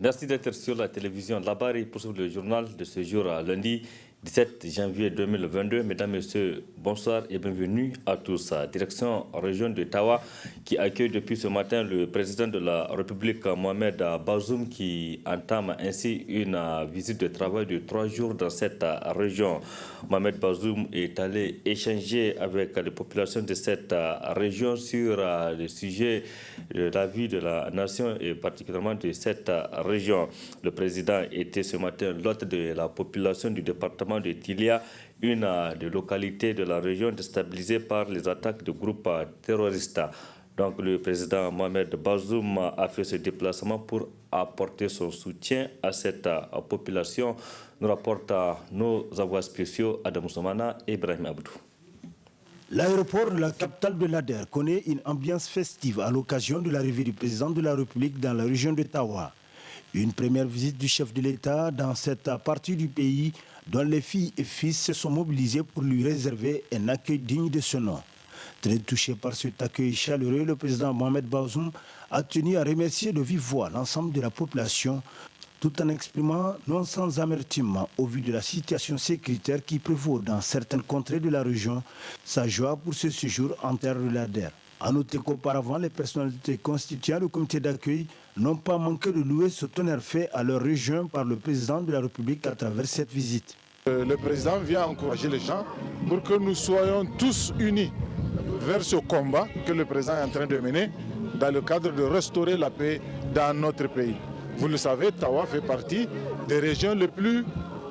Merci d'être sur la télévision Labari pour le journal de ce jour, lundi 17 janvier 2022. Mesdames, Messieurs, bonsoir et bienvenue à tous. Direction région de Tawa qui accueille depuis ce matin le président de la République, Mohamed Bazoum, qui entame ainsi une visite de travail de 3 jours dans cette région. Mohamed Bazoum est allé échanger avec les populations de cette région sur le sujet de la vie de la nation et particulièrement de cette région. Le président était ce matin l'hôte de la population du département de Tilia, une des localités de la région déstabilisée par les attaques de groupes terroristes. Donc le président Mohamed Bazoum a fait ce déplacement pour apporter son soutien à cette population, nous rapportent nos envois spéciaux Adam Soumana et Ibrahim Abdou. L'aéroport de la capitale de l'Ader connaît une ambiance festive à l'occasion de l'arrivée du président de la République dans la région de Tawa. Une première visite du chef de l'État dans cette partie du pays dont les filles et fils se sont mobilisés pour lui réserver un accueil digne de ce nom. Très touché par cet accueil chaleureux, le président Mohamed Bazoum a tenu à remercier de vive voix l'ensemble de la population tout en exprimant, non sans amertume, au vu de la situation sécuritaire qui prévaut dans certaines contrées de la région, sa joie pour ce séjour en terre de l'Ader. A noter qu'auparavant, les personnalités constituant le comité d'accueil n'ont pas manqué de louer ce tonnerre fait à leur région par le président de la République à travers cette visite. Le président vient encourager les gens pour que nous soyons tous unis vers ce combat que le président est en train de mener dans le cadre de restaurer la paix dans notre pays. Vous le savez, Tawa fait partie des régions les plus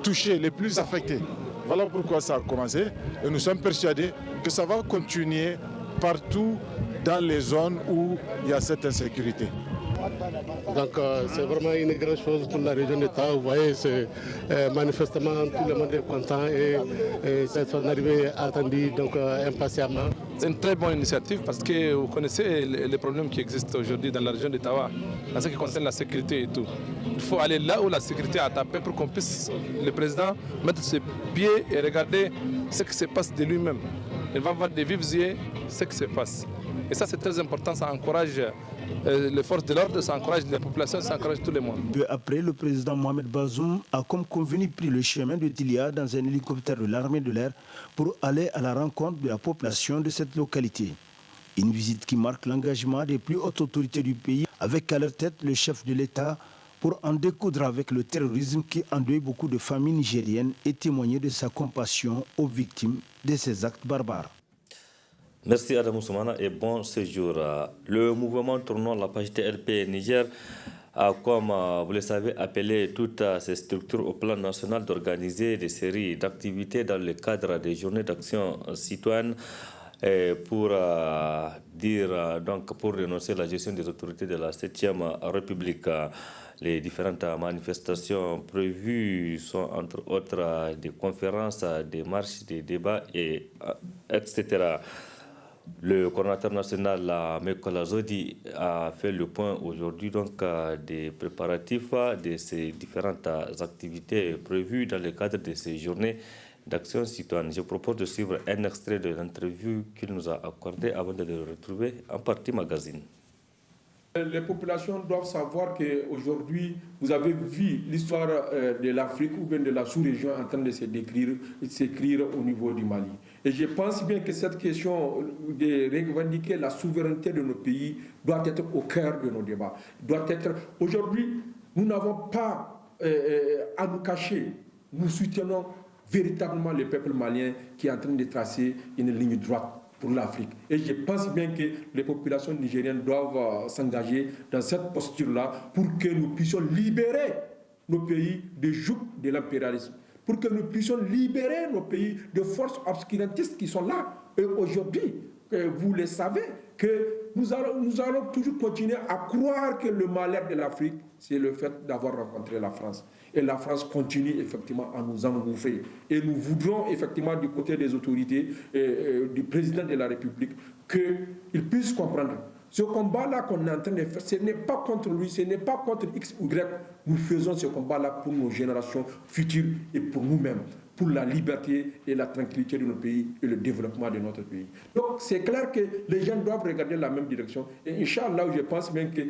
touchées, les plus affectées. Voilà pourquoi ça a commencé et nous sommes persuadés que ça va continuer partout dans les zones où il y a cette insécurité. Donc c'est vraiment une grande chose pour la région de Tawa. Vous voyez, manifestement tout le monde est content et c'est son arrivée attendue donc impatiemment. C'est une très bonne initiative parce que vous connaissez les problèmes qui existent aujourd'hui dans la région de Tawa, en ce qui concerne la sécurité et tout. Il faut aller là où la sécurité a tapé pour qu'on puisse, le président, mettre ses pieds et regarder ce qui se passe de lui-même. Il va voir de vifs yeux ce qui se passe. Et ça c'est très important, ça encourage les forces de l'ordre, ça encourage les populations, ça encourage tout le monde. Peu après, le président Mohamed Bazoum a comme convenu pris le chemin de Tilia dans un hélicoptère de l'armée de l'air pour aller à la rencontre de la population de cette localité. Une visite qui marque l'engagement des plus hautes autorités du pays avec à leur tête le chef de l'État pour en découdre avec le terrorisme qui endeuille beaucoup de familles nigériennes et témoigner de sa compassion aux victimes de ces actes barbares. Merci Adam Soumana et bon séjour. Le mouvement tournant la page TLP Niger a, comme vous le savez, appelé toutes ces structures au plan national d'organiser des séries d'activités dans le cadre des journées d'action citoyenne pour pour dénoncer la gestion des autorités de la 7e République. Les différentes manifestations prévues sont entre autres des conférences, des marches, des débats, etc. Le coordinateur national, Mekola Zodi, a fait le point aujourd'hui des préparatifs de ces différentes activités prévues dans le cadre de ces journées d'action citoyenne. Je propose de suivre un extrait de l'interview qu'il nous a accordé avant de le retrouver en partie magazine. Les populations doivent savoir qu'aujourd'hui, vous avez vu l'histoire de l'Afrique ou bien de la sous-région en train de s'écrire au niveau du Mali. Et je pense bien que cette question de revendiquer la souveraineté de nos pays doit être au cœur de nos débats. Aujourd'hui, nous n'avons pas à nous cacher. Nous soutenons véritablement le peuple malien qui est en train de tracer une ligne droite pour l'Afrique. Et je pense bien que les populations nigériennes doivent s'engager dans cette posture-là pour que nous puissions libérer nos pays du joug de l'impérialisme, pour que nous puissions libérer nos pays de forces obscurantistes qui sont là. Et aujourd'hui, vous le savez, que nous allons toujours continuer à croire que le malheur de l'Afrique, c'est le fait d'avoir rencontré la France. Et la France continue effectivement à nous engouffrer. Et nous voudrons effectivement du côté des autorités du président de la République qu'il puisse comprendre. Ce combat-là qu'on est en train de faire, ce n'est pas contre lui, ce n'est pas contre X ou Y. Nous faisons ce combat-là pour nos générations futures et pour nous-mêmes. pour la liberté et la tranquillité de nos pays et le développement de notre pays. Donc c'est clair que les gens doivent regarder la même direction. Et Inch'Allah, je pense bien que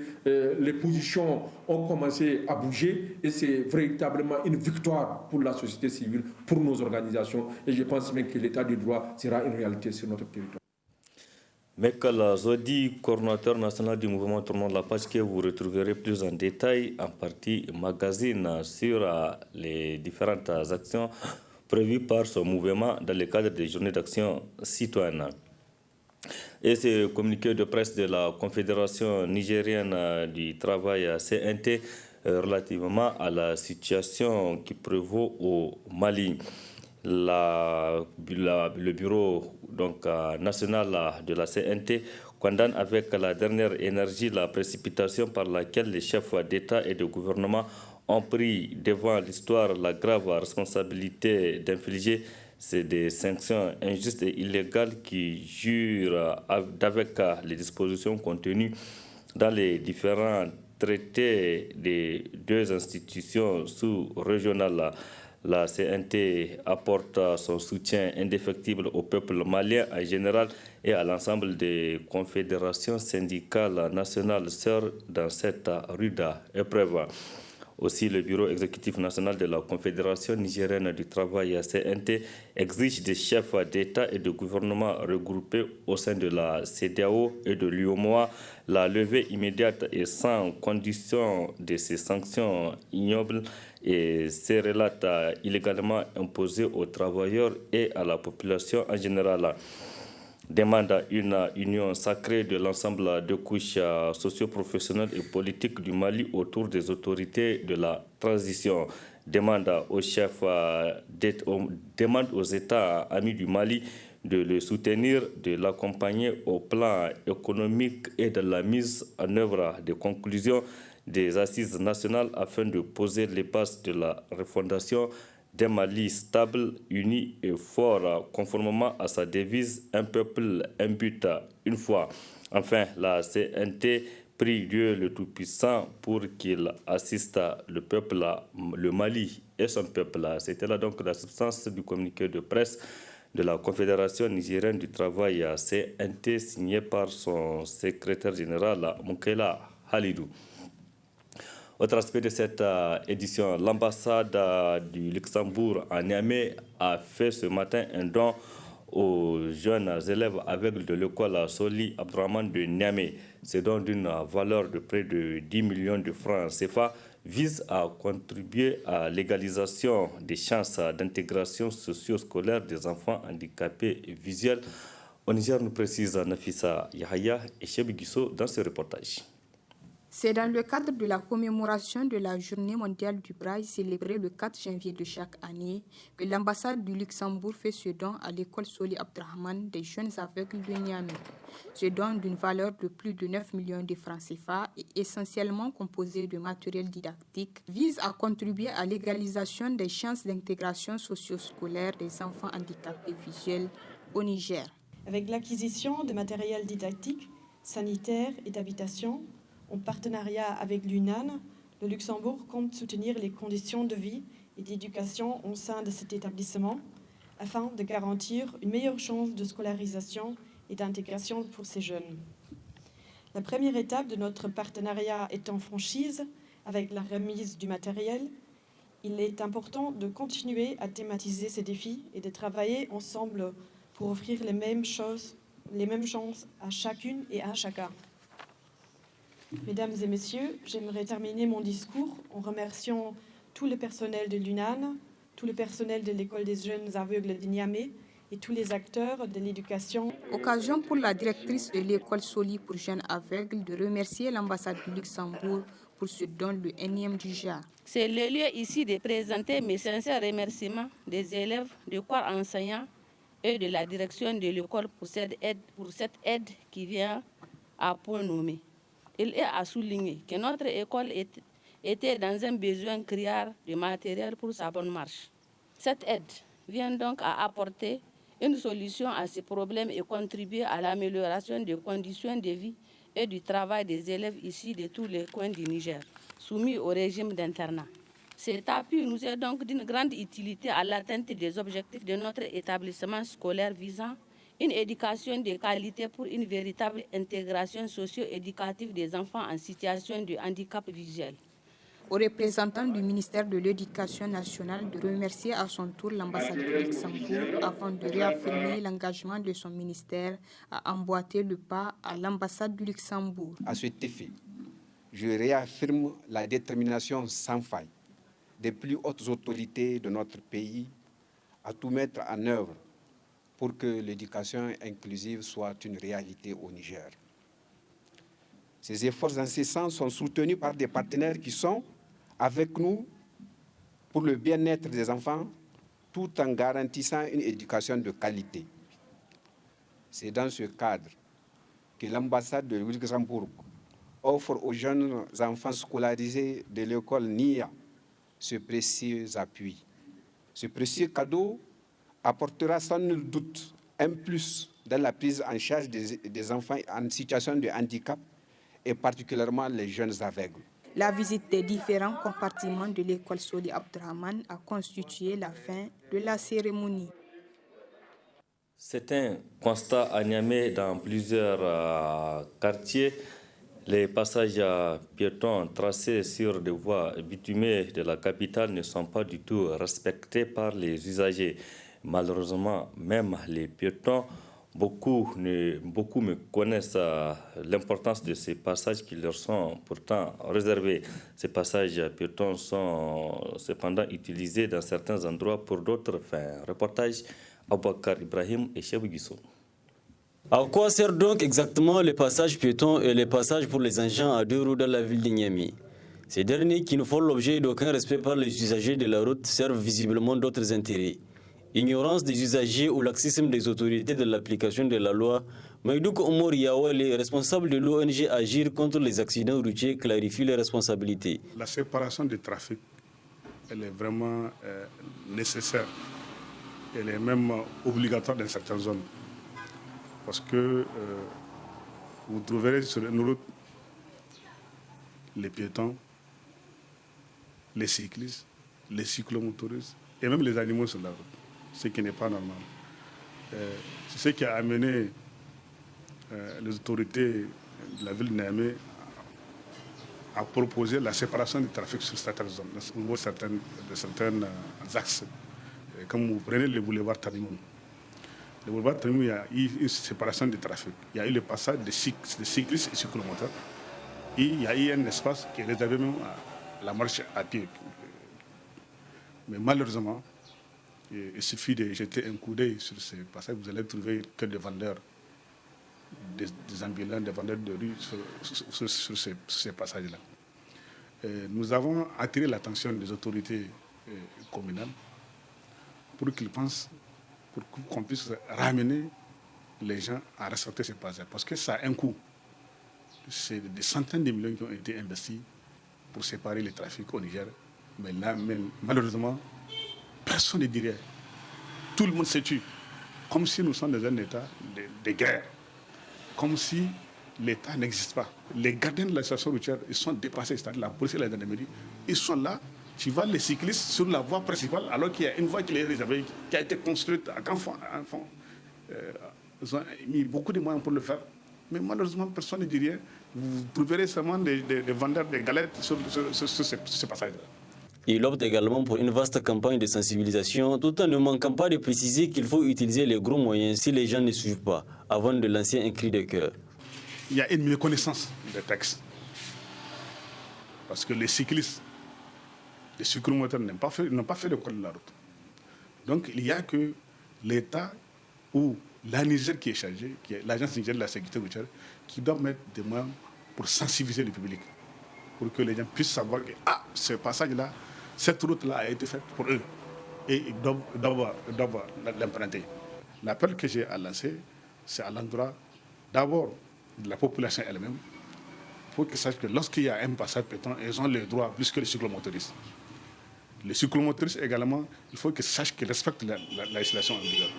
les positions ont commencé à bouger et c'est véritablement une victoire pour la société civile, pour nos organisations. Et je pense bien que l'état du droit sera une réalité sur notre territoire. Mekal Zodi, coordonnateur national du mouvement Tournons la page, que vous retrouverez plus en détail en partie magazine sur les différentes actions prévues par ce mouvement dans le cadre des journées d'action citoyenne. Et ce communiqué de presse de la Confédération nigérienne du travail CNT relativement à la situation qui prévaut au Mali. Le bureau national de la CNT condamne avec la dernière énergie la précipitation par laquelle les chefs d'État et de gouvernement ont pris devant l'histoire la grave responsabilité d'infliger des sanctions injustes et illégales qui jurent avec les dispositions contenues dans les différents traités des deux institutions sous-régionales. La CNT apporte son soutien indéfectible au peuple malien en général et à l'ensemble des confédérations syndicales nationales sœurs dans cette rude épreuve. Aussi, le Bureau exécutif national de la Confédération nigérienne du travail CNT exige des chefs d'État et de gouvernement regroupés au sein de la CEDEAO et de l'UEMOA la levée immédiate et sans condition de ces sanctions ignobles et ces relates illégalement imposées aux travailleurs et à la population en général. Demande une union sacrée de l'ensemble des couches socio-professionnelles et politiques du Mali autour des autorités de la transition. Demande aux chefs, demande aux États amis du Mali de le soutenir, de l'accompagner au plan économique et de la mise en œuvre des conclusions des assises nationales afin de poser les bases de la refondation d'un Mali stable, uni et fort, conformément à sa devise « Un peuple, un but, une foi ». Enfin, la CNT prie Dieu le Tout-Puissant pour qu'il assiste le peuple, le Mali et son peuple. C'était là donc la substance du communiqué de presse de la Confédération nigérienne du travail CNT, signé par son secrétaire général Moukela Halidou. Autre aspect de cette édition, l'ambassade du Luxembourg à Niamey a fait ce matin un don aux jeunes élèves aveugles de l'école Soli Abdraman de Niamey. Ce don d'une valeur de près de 10 millions de francs CFA vise à contribuer à l'égalisation des chances d'intégration socio-scolaire des enfants handicapés visuels. Au Niger, nous précise Nafissa Yahaya et Chebi Guisso dans ce reportage. C'est dans le cadre de la commémoration de la Journée mondiale du braille célébrée le 4 janvier de chaque année que l'ambassade du Luxembourg fait ce don à l'école Soli Abdraman des jeunes aveugles de Niamey. Ce don d'une valeur de plus de 9 millions de francs CFA et essentiellement composé de matériel didactique vise à contribuer à l'égalisation des chances d'intégration socio-scolaire des enfants handicapés visuels au Niger. Avec l'acquisition de matériel didactique, sanitaire et d'habitation, en partenariat avec l'UNAN, le Luxembourg compte soutenir les conditions de vie et d'éducation au sein de cet établissement afin de garantir une meilleure chance de scolarisation et d'intégration pour ces jeunes. La première étape de notre partenariat étant franchise avec la remise du matériel, il est important de continuer à thématiser ces défis et de travailler ensemble pour offrir les mêmes chances à chacune et à chacun. Mesdames et messieurs, j'aimerais terminer mon discours en remerciant tout le personnel de l'UNAN, tout le personnel de l'école des jeunes aveugles de Niamey et tous les acteurs de l'éducation. Occasion pour la directrice de l'école Soli pour jeunes aveugles de remercier l'ambassade du Luxembourg pour ce don le énième du genre. C'est le lieu ici de présenter mes sincères remerciements des élèves, du corps enseignant et de la direction de l'école pour cette aide qui vient à point nommé. Il est à souligner que notre école était dans un besoin criard de matériel pour sa bonne marche. Cette aide vient donc à apporter une solution à ces problèmes et contribuer à l'amélioration des conditions de vie et du travail des élèves ici de tous les coins du Niger, soumis au régime d'internat. Cet appui nous est donc d'une grande utilité à l'atteinte des objectifs de notre établissement scolaire visant une éducation de qualité pour une véritable intégration socio-éducative des enfants en situation de handicap visuel. Au représentant du ministère de l'Éducation nationale de remercier à son tour l'ambassade du Luxembourg avant de réaffirmer l'engagement de son ministère à emboîter le pas à l'ambassade du Luxembourg. À cet effet, je réaffirme la détermination sans faille des plus hautes autorités de notre pays à tout mettre en œuvre pour que l'éducation inclusive soit une réalité au Niger. Ces efforts incessants sont soutenus par des partenaires qui sont avec nous pour le bien-être des enfants, tout en garantissant une éducation de qualité. C'est dans ce cadre que l'ambassade de Luxembourg offre aux jeunes enfants scolarisés de l'école NIA ce précieux appui. Ce précieux cadeau apportera sans nul doute un plus dans la prise en charge des enfants en situation de handicap et particulièrement les jeunes aveugles. La visite des différents compartiments de l'école Soli Abdrahman a constitué la fin de la cérémonie. C'est un constat à Niamey dans plusieurs quartiers. Les passages piétons tracés sur des voies bitumées de la capitale ne sont pas du tout respectés par les usagers. Malheureusement, même les piétons, beaucoup me connaissent l'importance de ces passages qui leur sont pourtant réservés. Ces passages piétons sont cependant utilisés dans certains endroits pour d'autres fins. Reportage Aboubakar Ibrahim et Chebou Guissou. À quoi sert donc exactement les passages piétons et les passages pour les engins à deux roues dans la ville de Niamey? Ces derniers, qui ne font l'objet d'aucun respect par les usagers de la route, servent visiblement d'autres intérêts. Ignorance des usagers ou laxisme des autorités de l'application de la loi, Maïdouk Omar Yawale, responsable de l'ONG Agir contre les accidents routiers, clarifie les responsabilités. La séparation du trafic, elle est vraiment nécessaire. Elle est même obligatoire dans certaines zones. Parce que vous trouverez sur une route les piétons, les cyclistes, les cyclomotoristes et même les animaux sur la route, ce qui n'est pas normal. C'est ce qui a amené les autorités de la ville de Niamey à proposer la séparation du trafic sur certaines zones, au niveau de certains axes. Comme vous prenez le boulevard Tanimoun. Le boulevard Tanimoun, il y a eu une séparation du trafic. Il y a eu le passage des cyclistes et cyclomoteurs. Et il y a eu un espace qui est réservé même à la marche à pied. Mais malheureusement, il suffit de jeter un coup d'œil sur ces passages, vous allez trouver que des vendeurs, des ambulants, des vendeurs de rue sur ces passages-là. Nous avons attiré l'attention des autorités communales pour qu'ils pensent, pour qu'on puisse ramener les gens à respecter ces passages. Parce que ça a un coût. C'est des centaines de millions qui ont été investis pour séparer les trafics au Niger. Mais là, malheureusement, personne ne dit rien. Tout le monde se tue. Comme si nous sommes dans un état de guerre. Comme si l'État n'existe pas. Les gardiens de la station routière, ils sont dépassés. C'est-à-dire la police et la gendarmerie. Ils sont là. Tu vois les cyclistes sur la voie principale, alors qu'il y a une voie qui est réservée, qui a été construite à enfant. Ils ont mis beaucoup de moyens pour le faire. Mais malheureusement, personne ne dit rien. Vous trouverez seulement des vendeurs de galettes sur ce passage-là. Il opte également pour une vaste campagne de sensibilisation, tout en ne manquant pas de préciser qu'il faut utiliser les gros moyens si les gens ne suivent pas, avant de lancer un cri de cœur. Il y a une méconnaissance des textes. Parce que les cyclistes, les cyclomoteurs n'ont pas fait le code de la route. Donc il n'y a que l'État ou la Niger qui est chargée, qui est l'agence nigérienne de la sécurité routière, qui doit mettre des moyens pour sensibiliser le public, pour que les gens puissent savoir que ce passage-là, cette route-là a été faite pour eux et ils doivent l'emprunter. L'appel que j'ai à lancer, c'est à l'endroit d'abord de la population elle-même, pour qu'ils sachent que lorsqu'il y a un passage piéton, ils ont les droits plus que les cyclomotoristes. Les cyclomotoristes également, il faut qu'ils sachent qu'ils respectent la législation en vigueur.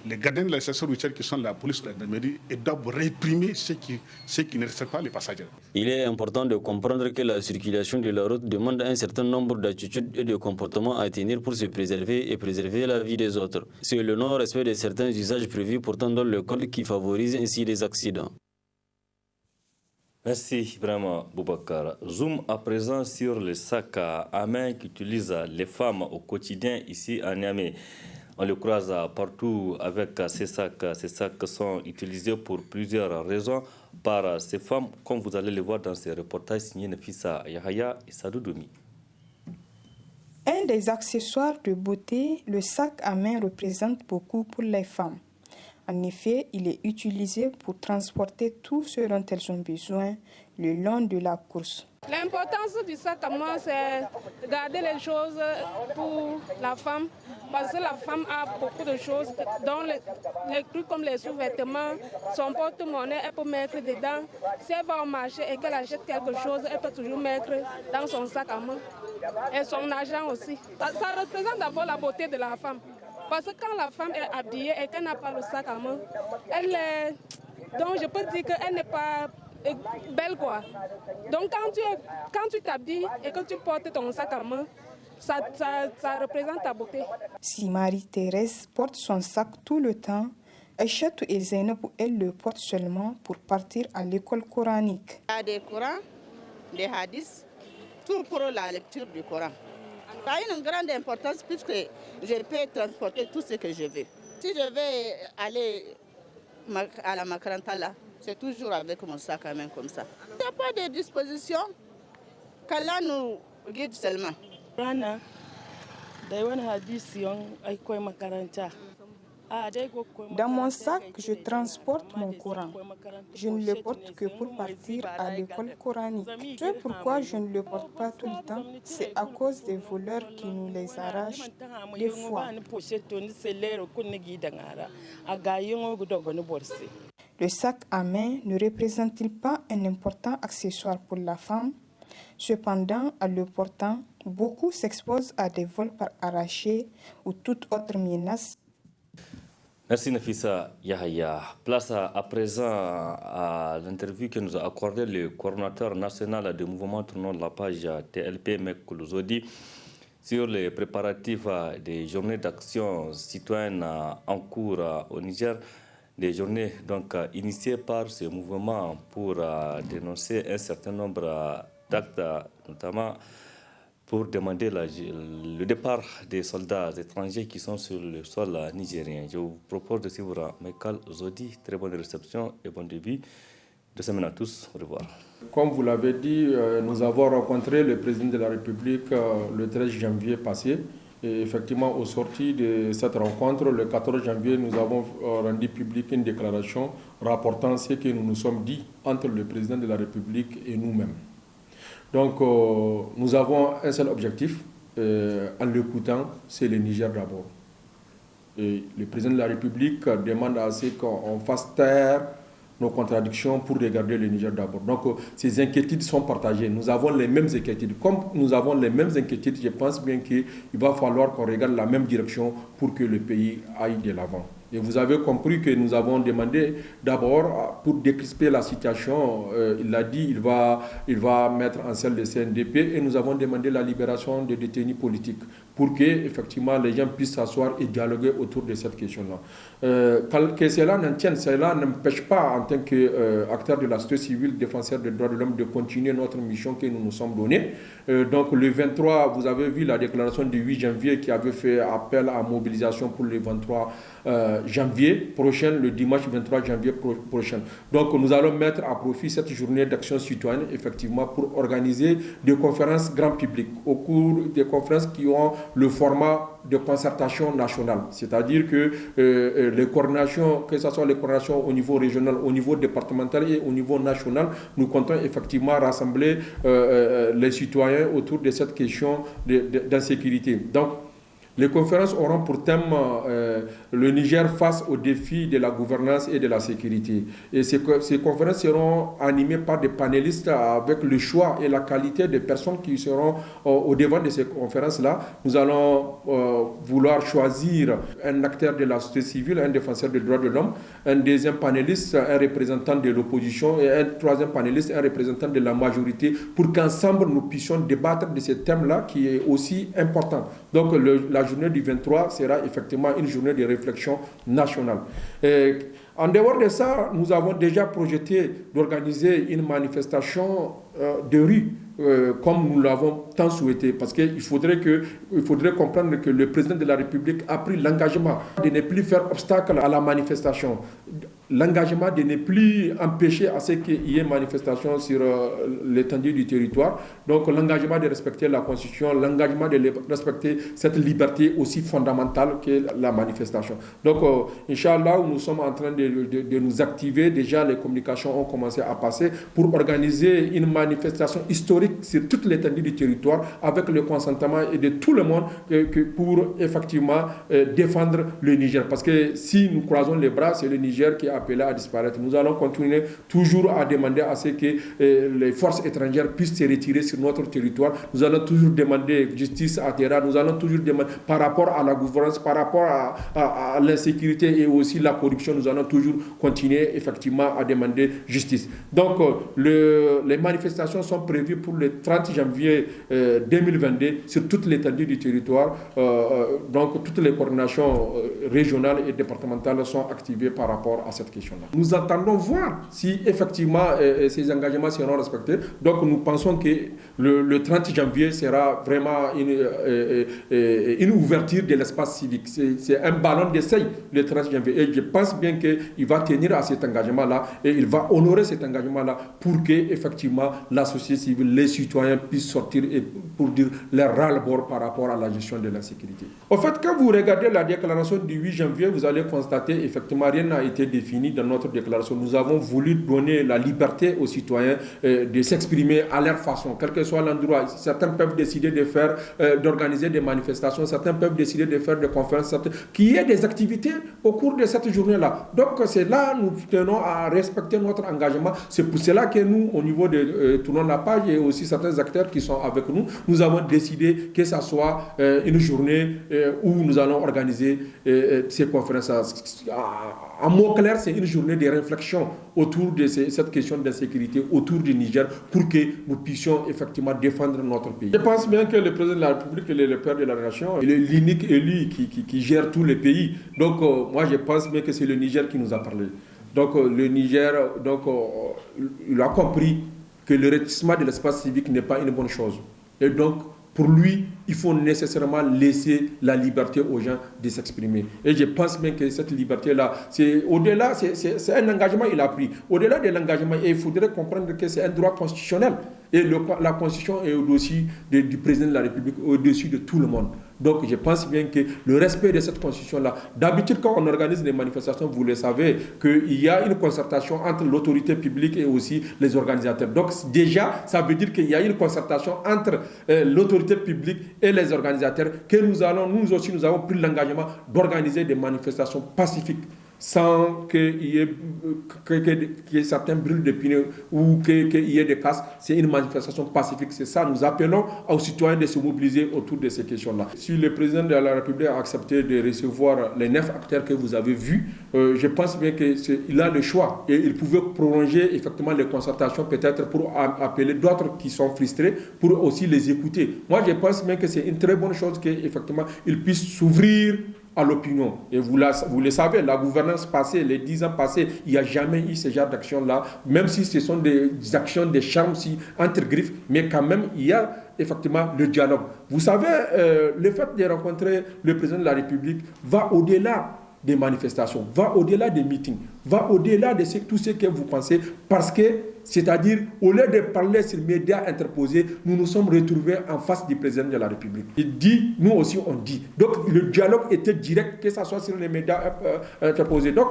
les gardiens de la station routière qui sont la police ou la gendarmerie et doivent réprimer ceux qui ne respectent pas les passagers. Il est important de comprendre que la circulation de la route demande un certain nombre d'attitudes et de comportements à tenir pour se préserver et préserver la vie des autres. C'est le non-respect de certains usages prévus pourtant dans le code qui favorise ainsi les accidents. Merci vraiment Boubacar. Zoom à présent sur les sacs à main qu'utilisent les femmes au quotidien ici à Niamey. On le croise partout avec ces sacs. Ces sacs sont utilisés pour plusieurs raisons par ces femmes, comme vous allez le voir dans ces reportages signés Nafissa Yahaya et Sadou Domi. Un des accessoires de beauté, le sac à main représente beaucoup pour les femmes. En effet, il est utilisé pour transporter tout ce dont elles ont besoin le long de la course. L'importance du sac à main, c'est garder les choses pour la femme, parce que la femme a beaucoup de choses, dont les trucs comme les sous-vêtements, son porte-monnaie, elle peut mettre dedans. Si elle va au marché et qu'elle achète quelque chose, elle peut toujours mettre dans son sac à main. Et son argent aussi. Ça représente d'abord la beauté de la femme. Parce que quand la femme est habillée et qu'elle n'a pas le sac à main, elle est... Donc je peux dire qu'elle n'est pas belle quoi. Donc quand tu t'habilles et que tu portes ton sac à main, ça représente ta beauté. Si Marie-Thérèse porte son sac tout le temps, Aïchatou et Zainab, elle le porte seulement pour partir à l'école coranique. Il y a des Corans, des hadiths, tout pour la lecture du Coran. Ça a une grande importance puisque je peux transporter tout ce que je veux. Si je vais aller à la Makarantala, c'est toujours avec mon sac à main comme ça. Il n'y a pas de disposition qu'Allah nous guide seulement. Dans mon sac, je transporte mon Coran. Je ne le porte que pour partir à l'école coranique. C'est pourquoi je ne le porte pas tout le temps. C'est à cause des voleurs qui nous les arrachent des fois. Le sac à main ne représente-t-il pas un important accessoire pour la femme? Cependant, en le portant, beaucoup s'exposent à des vols par arraché ou toute autre menace. Merci Nafissa Yahaya. Place à présent à l'interview que nous a accordé le coordinateur national du mouvement tournant la page TLP, Mek Koulouzodi, sur les préparatifs des journées d'action citoyenne en cours au Niger. Des journées donc initiées par ce mouvement pour dénoncer un certain nombre d'actes, notamment pour demander le départ des soldats étrangers qui sont sur le sol nigérien. Je vous propose de suivre Michael Zodi. Très bonne réception et bon début de semaine à tous. Au revoir. Comme vous l'avez dit, nous avons rencontré le président de la République le 13 janvier passé. Et effectivement, au sorti de cette rencontre, le 14 janvier, nous avons rendu public une déclaration rapportant ce que nous nous sommes dit entre le président de la République et nous-mêmes. Donc, nous avons un seul objectif, en l'écoutant, c'est le Niger d'abord. Et le président de la République demande à ce qu'on fasse taire nos contradictions pour regarder le Niger d'abord. Donc, ces inquiétudes sont partagées. Nous avons les mêmes inquiétudes. Comme nous avons les mêmes inquiétudes, je pense bien qu'il va falloir qu'on regarde la même direction pour que le pays aille de l'avant. Et vous avez compris que nous avons demandé d'abord, pour décrisper la situation, il l'a dit, il va mettre en selle le CNDP et nous avons demandé la libération des détenus politiques pour que effectivement les gens puissent s'asseoir et dialoguer autour de cette question-là. Que cela n'en tienne, cela n'empêche pas en tant qu'acteur de la société civile, défenseur des droits de l'homme, de continuer notre mission que nous nous sommes donnée. Donc le 23, vous avez vu la déclaration du 8 janvier qui avait fait appel à mobilisation pour le 23 janvier prochain, le dimanche 23 janvier prochain. Donc nous allons mettre à profit cette journée d'action citoyenne effectivement pour organiser des conférences grand public au cours des conférences qui ont le format de concertation nationale, c'est-à-dire que les coordinations, que ce soit les coordinations au niveau régional, au niveau départemental et au niveau national, nous comptons effectivement rassembler les citoyens autour de cette question d'insécurité. Donc, Les conférences auront pour thème le Niger face aux défis de la gouvernance et de la sécurité. Et ces conférences seront animées par des panélistes avec le choix et la qualité des personnes qui seront au devant de ces conférences-là. Nous allons vouloir choisir un acteur de la société civile, un défenseur des droits de l'homme, un deuxième panéliste, un représentant de l'opposition et un troisième panéliste, un représentant de la majorité, pour qu'ensemble nous puissions débattre de ce thème-là qui est aussi important. Donc la journée du 23 sera effectivement une journée de réflexion nationale. En dehors de ça, nous avons déjà projeté d'organiser une manifestation de rue, comme nous l'avons tant souhaité, parce qu'il faudrait comprendre que le président de la République a pris l'engagement de ne plus faire obstacle à la manifestation, l'engagement de ne plus empêcher à ce qu'il y ait manifestation sur l'étendue du territoire, donc l'engagement de respecter la Constitution, l'engagement de respecter cette liberté aussi fondamentale qu'est la manifestation. Donc, Inch'Allah, nous sommes en train de nous activer, déjà les communications ont commencé à passer pour organiser une manifestation historique sur toute l'étendue du territoire avec le consentement de tout le monde pour effectivement défendre le Niger. Parce que si nous croisons les bras, c'est le Niger qui est appelé à disparaître. Nous allons continuer toujours à demander à ce que les forces étrangères puissent se retirer sur notre territoire. Nous allons toujours demander justice à terre. Nous allons toujours demander par rapport à la gouvernance, par rapport à l'insécurité et aussi la corruption, nous allons toujours continuer effectivement à demander justice. Donc les manifestations sont prévues pour le 30 janvier 2022 sur toute l'étendue du territoire. Donc toutes les coordinations régionales et départementales sont activées par rapport à cette question-là. Nous attendons voir si effectivement ces engagements seront respectés. Donc nous pensons que le 30 janvier sera vraiment une ouverture de l'espace civique. C'est un ballon d'essai le 30 janvier. Et je pense bien qu'il va tenir à cet engagement-là et il va honorer cet engagement-là pour que effectivement la société civile, les citoyens puissent sortir et pour dire leur ras-le-bol par rapport à la gestion de l'insécurité. En fait, quand vous regardez la déclaration du 8 janvier, vous allez constater effectivement rien n'a été défini dans notre déclaration. Nous avons voulu donner la liberté aux citoyens de s'exprimer à leur façon, quel que soit l'endroit. Certains peuvent décider de faire, d'organiser des manifestations, certains peuvent décider de faire des conférences, qu'il y ait des activités au cours de cette journée-là. Donc c'est là nous tenons à respecter notre engagement. C'est pour cela que nous, au niveau de Tournons la page et aussi certains acteurs qui sont avec nous, nous avons décidé que ça soit une journée où nous allons organiser ces conférences. En mot clair, c'est une journée de réflexion autour de cette question d'insécurité, autour du Niger, pour que nous puissions effectivement défendre notre pays. Je pense bien que le président de la République, il est le père de la nation, il est l'unique élu qui gère tous les pays. Donc moi je pense bien que c'est le Niger qui nous a parlé. Donc le Niger, il a compris que le rétrécissement de l'espace civique n'est pas une bonne chose. Et donc, pour lui, il faut nécessairement laisser la liberté aux gens de s'exprimer. Et je pense bien que cette liberté-là, c'est au-delà, c'est un engagement qu'il a pris. Au-delà de l'engagement, il faudrait comprendre que c'est un droit constitutionnel. Et la Constitution est au-dessus du président de la République, au-dessus de tout le monde. Donc je pense bien que le respect de cette Constitution-là, d'habitude quand on organise des manifestations, vous le savez, qu'il y a une concertation entre l'autorité publique et aussi les organisateurs. Donc déjà, ça veut dire qu'il y a une concertation entre l'autorité publique et les organisateurs, que nous aussi nous avons pris l'engagement d'organiser des manifestations pacifiques, sans qu'il y ait certains brûles de pneus ou qu'il y ait des casques. C'est une manifestation pacifique. C'est ça, nous appelons aux citoyens de se mobiliser autour de ces questions-là. Si le président de la République a accepté de recevoir les 9 acteurs que vous avez vus, je pense bien qu'il a le choix. Et il pouvait prolonger effectivement les concertations peut-être pour appeler d'autres qui sont frustrés, pour aussi les écouter. Moi, je pense bien que c'est une très bonne chose qu'effectivement il puisse s'ouvrir à l'opinion. Et vous le savez, la gouvernance passée, les 10 ans passés, il n'y a jamais eu ce genre d'action-là, même si ce sont des actions de charme entre griffes, mais quand même, il y a effectivement le dialogue. Vous savez, le fait de rencontrer le président de la République va au-delà des manifestations, va au-delà des meetings, va au-delà de tout ce que vous pensez, parce que, c'est-à-dire, au lieu de parler sur les médias interposés, nous nous sommes retrouvés en face du président de la République. Il dit, nous aussi on dit. Donc le dialogue était direct, que ce soit sur les médias interposés. Donc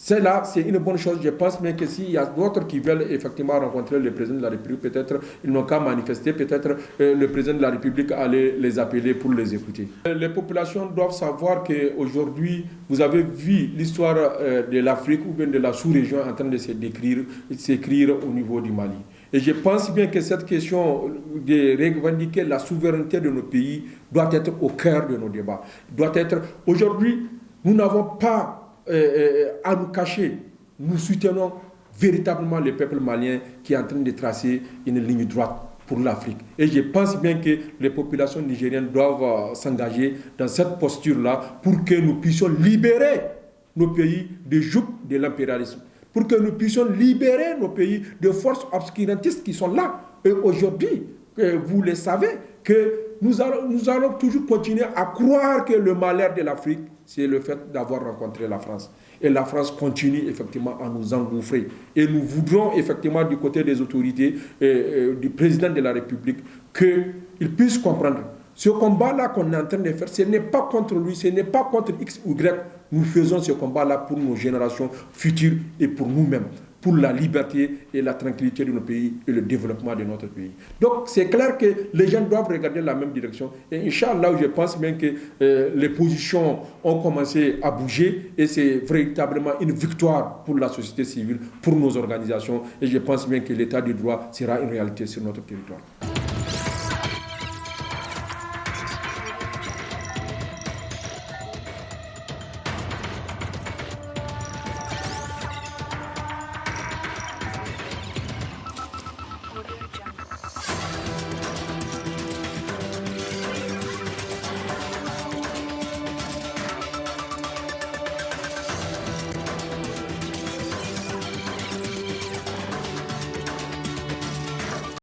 Cela, c'est une bonne chose. Je pense bien que s'il y a d'autres qui veulent effectivement rencontrer le président de la République, peut-être ils n'ont qu'à manifester, peut-être le président de la République allait les appeler pour les écouter. Les populations doivent savoir qu'aujourd'hui, vous avez vu l'histoire de l'Afrique ou bien de la sous-région en train de s'écrire au niveau du Mali. Et je pense bien que cette question de revendiquer la souveraineté de nos pays doit être au cœur de nos débats. Aujourd'hui, nous n'avons pas à nous cacher. Nous soutenons véritablement le peuple malien qui est en train de tracer une ligne droite pour l'Afrique. Et je pense bien que les populations nigériennes doivent s'engager dans cette posture-là pour que nous puissions libérer nos pays du joug de l'impérialisme, pour que nous puissions libérer nos pays de forces obscurantistes qui sont là. Et aujourd'hui, vous le savez, que nous allons toujours continuer à croire que le malheur de l'Afrique, c'est le fait d'avoir rencontré la France. Et la France continue effectivement à nous engouffrer. Et nous voudrons effectivement du côté des autorités, du président de la République, qu'il puisse comprendre. Ce combat-là qu'on est en train de faire, ce n'est pas contre lui, ce n'est pas contre X ou Y. Nous faisons ce combat-là pour nos générations futures et pour nous-mêmes, pour la liberté et la tranquillité de nos pays et le développement de notre pays. Donc c'est clair que les gens doivent regarder la même direction. Et Inch'Allah, je pense même que les positions ont commencé à bouger et c'est véritablement une victoire pour la société civile, pour nos organisations. Et je pense bien que l'état du droit sera une réalité sur notre territoire.